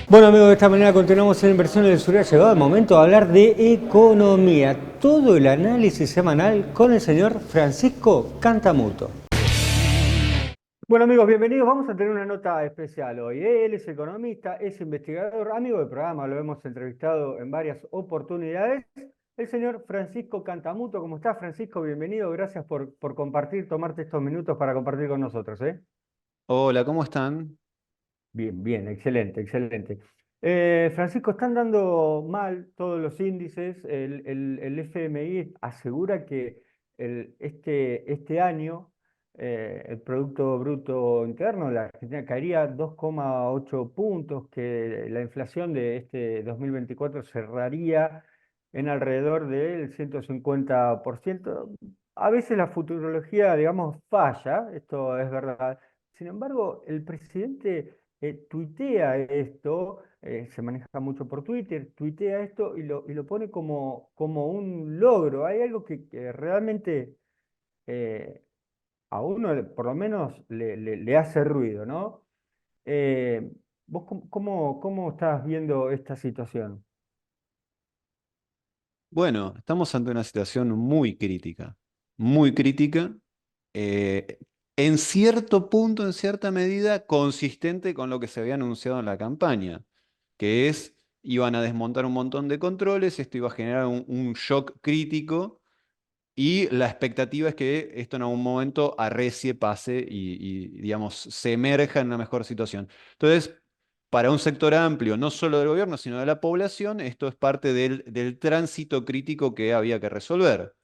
Bueno amigos, de esta manera continuamos en Inversiones del Sur. Ha llegado el momento de hablar de economía. Todo el análisis semanal con el señor Francisco Cantamuto. Bueno amigos, bienvenidos. Vamos a tener una nota especial hoy. Él es economista, es investigador, amigo del programa, lo hemos entrevistado en varias oportunidades. El señor Francisco Cantamuto. ¿Cómo está, Francisco? Bienvenido. Gracias por compartir, tomarte estos minutos para compartir con nosotros, ¿eh? Hola, ¿cómo están? Bien, bien, excelente, excelente. Francisco, están dando mal todos los índices. El FMI asegura que este año el Producto Bruto Interno de la Argentina caería 2,8 puntos, que la inflación de este 2024 cerraría en alrededor del 150%. A veces la futurología, digamos, falla, esto es verdad. Sin embargo, el presidente tuitea esto, se maneja mucho por Twitter, tuitea esto y lo pone como un logro. Hay algo que realmente eh, a uno, por lo menos, le hace ruido, ¿no? Eh, ¿Vos cómo estás viendo esta situación? Bueno, estamos ante una situación muy crítica, eh, en cierto punto, en cierta medida, consistente con lo que se había anunciado en la campaña, que es, iban a desmontar un montón de controles, esto iba a generar un shock crítico y la expectativa es que esto en algún momento arrecie, pase digamos, se emerja en una mejor situación. Entonces, para un sector amplio, no solo del gobierno, sino de la población, esto es parte del tránsito crítico que había que resolver.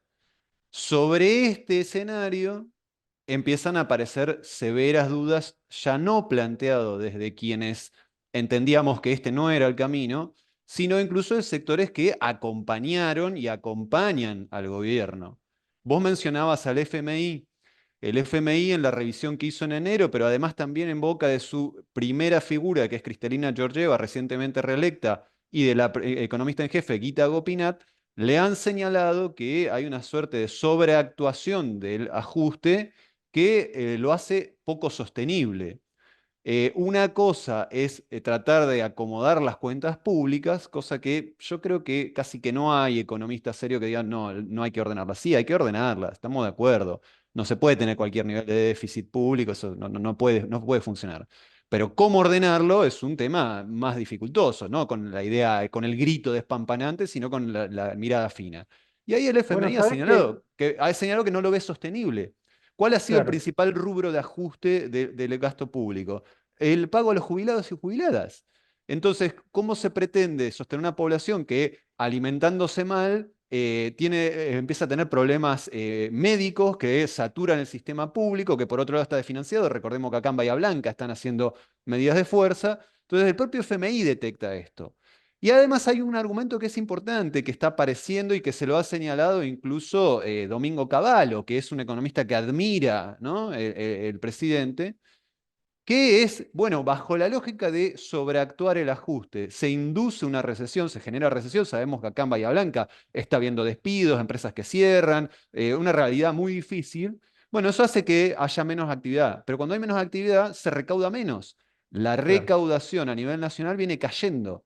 Sobre este escenario empiezan a aparecer severas dudas, ya no planteado desde quienes entendíamos que este no era el camino, sino incluso de sectores que acompañaron y acompañan al gobierno. Vos mencionabas al FMI. El FMI en la revisión que hizo en enero, pero además también en boca de su primera figura, que es Cristalina Georgieva, recientemente reelecta, y de la economista en jefe, Gita Gopinath, le han señalado que hay una suerte de sobreactuación del ajuste que lo hace poco sostenible. Una cosa es tratar de acomodar las cuentas públicas, cosa que yo creo que casi que no hay economista serio que digan, no, no hay que ordenarlas. Sí, hay que ordenarlas, estamos de acuerdo. No se puede tener cualquier nivel de déficit público, eso no puede funcionar. Pero cómo ordenarlo es un tema más dificultoso, no con la idea, con el grito despampanante, sino con la mirada fina. Y ahí el Bueno, FMI sabés que, ha señalado que no lo ve sostenible. ¿Cuál ha sido el claro, principal rubro de ajuste del gasto público? El pago a los jubilados y jubiladas. Entonces, ¿cómo se pretende sostener una población que alimentándose mal empieza a tener problemas médicos que saturan el sistema público, que por otro lado está desfinanciado? Recordemos que acá en Bahía Blanca están haciendo medidas de fuerza. Entonces, el propio FMI detecta esto. Y además hay un argumento que es importante, que está apareciendo y que se lo ha señalado incluso Domingo Cavallo, que es un economista que admira, ¿no? el presidente, que es, bueno, bajo la lógica de sobreactuar el ajuste, se induce una recesión, se genera recesión, sabemos que acá en Bahía Blanca está habiendo despidos, empresas que cierran, una realidad muy difícil. Bueno, eso hace que haya menos actividad, pero cuando hay menos actividad se recauda menos. La claro. recaudación a nivel nacional viene cayendo.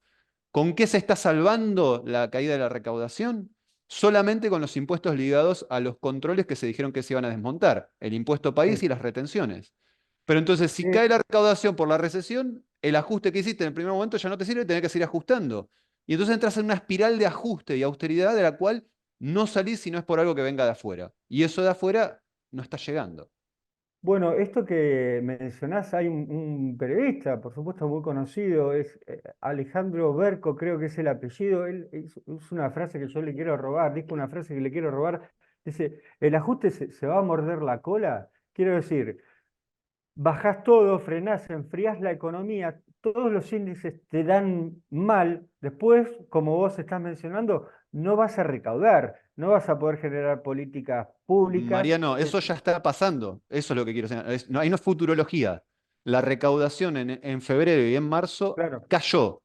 ¿Con qué se está salvando la caída de la recaudación? Solamente con los impuestos ligados a los controles que se dijeron que se iban a desmontar, el impuesto país Sí. y las retenciones. Pero entonces, si Eh, cae la recaudación por la recesión, el ajuste que hiciste en el primer momento ya no te sirve, tenés que seguir ajustando. Y entonces entras en una espiral de ajuste y austeridad de la cual no salís si no es por algo que venga de afuera. Y eso de afuera no está llegando. Bueno, esto que mencionás, hay un periodista, por supuesto muy conocido, es Alejandro Berco, creo que es el apellido. Él es una frase que yo le quiero robar, dijo una frase que le quiero robar. Dice, el ajuste se va a morder la cola. Quiero decir, bajás todo, frenás, enfriás la economía, todos los índices te dan mal. Después, como vos estás mencionando, no vas a recaudar, no vas a poder generar políticas públicas. Mariano, eso ya está pasando. Eso es lo que quiero señalar. No, ahí no es futurología. La recaudación en febrero y en marzo Claro, cayó.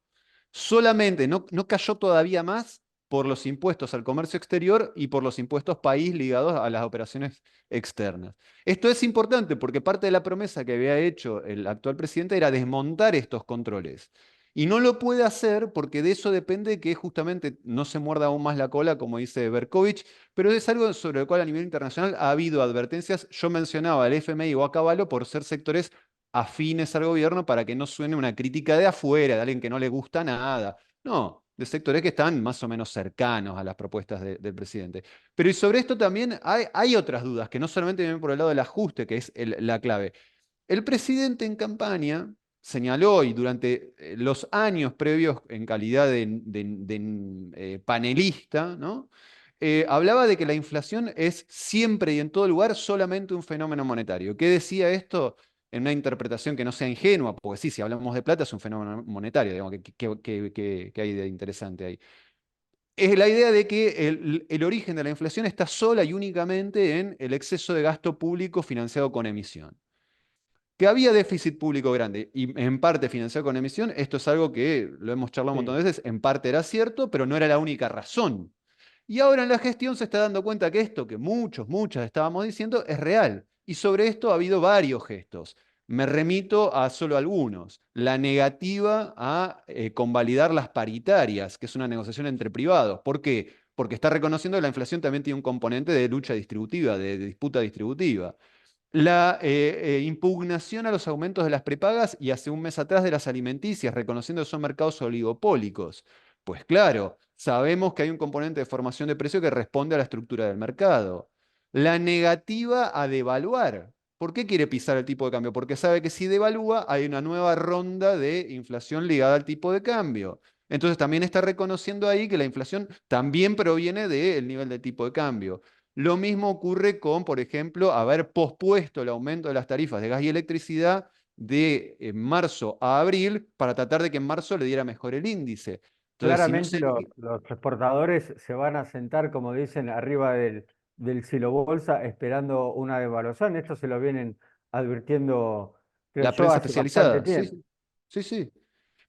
Solamente no cayó todavía más por los impuestos al comercio exterior y por los impuestos país ligados a las operaciones externas. Esto es importante porque parte de la promesa que había hecho el actual presidente era desmontar estos controles. Y no lo puede hacer porque de eso depende que justamente no se muerda aún más la cola, como dice Berkovich, pero es algo sobre lo cual a nivel internacional ha habido advertencias. Yo mencionaba al FMI o a Cavallo por ser sectores afines al gobierno para que no suene una crítica de afuera, de alguien que no le gusta nada. No, de sectores que están más o menos cercanos a las propuestas del presidente. Pero y sobre esto también hay otras dudas, que no solamente vienen por el lado del ajuste, que es la clave. El presidente en campaña señaló, y durante los años previos en calidad de panelista, ¿no? Hablaba de que la inflación es siempre y en todo lugar solamente un fenómeno monetario. ¿Qué decía esto? En una interpretación que no sea ingenua, porque sí, si hablamos de plata es un fenómeno monetario, digamos, que hay de interesante ahí. Es la idea de que el origen de la inflación está sola y únicamente en el exceso de gasto público financiado con emisión. Que había déficit público grande y en parte financiado con emisión, esto es algo que lo hemos charlado un montón Sí, de veces, en parte era cierto, pero no era la única razón. Y ahora en la gestión se está dando cuenta que esto que muchas estábamos diciendo es real. Y sobre esto ha habido varios gestos. Me remito a solo algunos. La negativa a convalidar las paritarias, que es una negociación entre privados. ¿Por qué? Porque está reconociendo que la inflación también tiene un componente de lucha distributiva, de disputa distributiva. La impugnación a los aumentos de las prepagas y hace un mes atrás de las alimenticias, reconociendo que son mercados oligopólicos. Pues claro, sabemos que hay un componente de formación de precio que responde a la estructura del mercado. La negativa a devaluar. ¿Por qué quiere pisar el tipo de cambio? Porque sabe que si devalúa hay una nueva ronda de inflación ligada al tipo de cambio. Entonces también está reconociendo ahí que la inflación también proviene del nivel de tipo de cambio. Lo mismo ocurre con, por ejemplo, haber pospuesto el aumento de las tarifas de gas y electricidad de marzo a abril para tratar de que en marzo le diera mejor el índice. Entonces, si no claramente se... los exportadores se van a sentar, como dicen, arriba del silo bolsa esperando una devaluación. Esto se lo vienen advirtiendo, creo La yo, prensa hace bastante especializada, sí, tiempo. sí, sí, sí.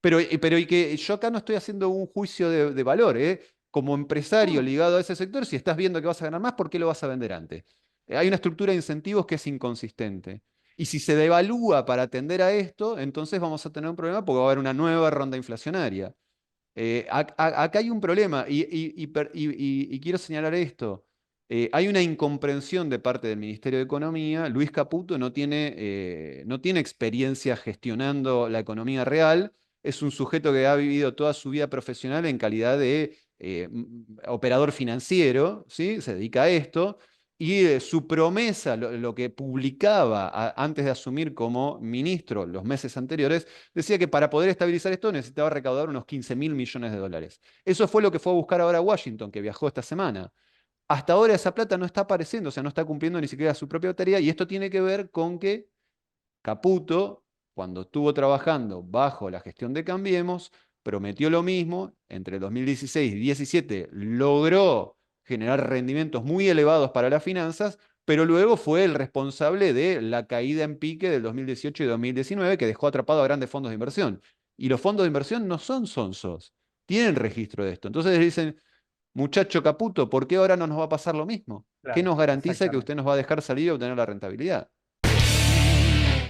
Pero y que yo acá no estoy haciendo un juicio de valor, ¿eh? Como empresario No, ligado a ese sector, si estás viendo que vas a ganar más, ¿por qué lo vas a vender antes? Hay una estructura de incentivos que es inconsistente. Y si se devalúa para atender a esto, entonces vamos a tener un problema porque va a haber una nueva ronda inflacionaria. Acá hay un problema y quiero señalar esto. Hay una incomprensión de parte del Ministerio de Economía. Luis Caputo no tiene experiencia gestionando la economía real. Es un sujeto que ha vivido toda su vida profesional en calidad de operador financiero, ¿sí? Se dedica a esto. Y su promesa, lo que publicaba antes de asumir como ministro los meses anteriores, decía que para poder estabilizar esto necesitaba recaudar unos 15.000 millones de dólares. Eso fue lo que fue a buscar ahora a Washington, que viajó esta semana. Hasta ahora esa plata no está apareciendo, o sea, no está cumpliendo ni siquiera su propia tarea, y esto tiene que ver con que Caputo, cuando estuvo trabajando bajo la gestión de Cambiemos, prometió lo mismo, entre 2016 y 2017 logró generar rendimientos muy elevados para las finanzas, pero luego fue el responsable de la caída en pique del 2018 y 2019 que dejó atrapado a grandes fondos de inversión. Y los fondos de inversión no son sonsos, tienen registro de esto. Entonces dicen, muchacho Caputo, ¿por qué ahora no nos va a pasar lo mismo? ¿Qué claro, nos garantiza que usted exactamente. nos va a dejar salir y obtener la rentabilidad?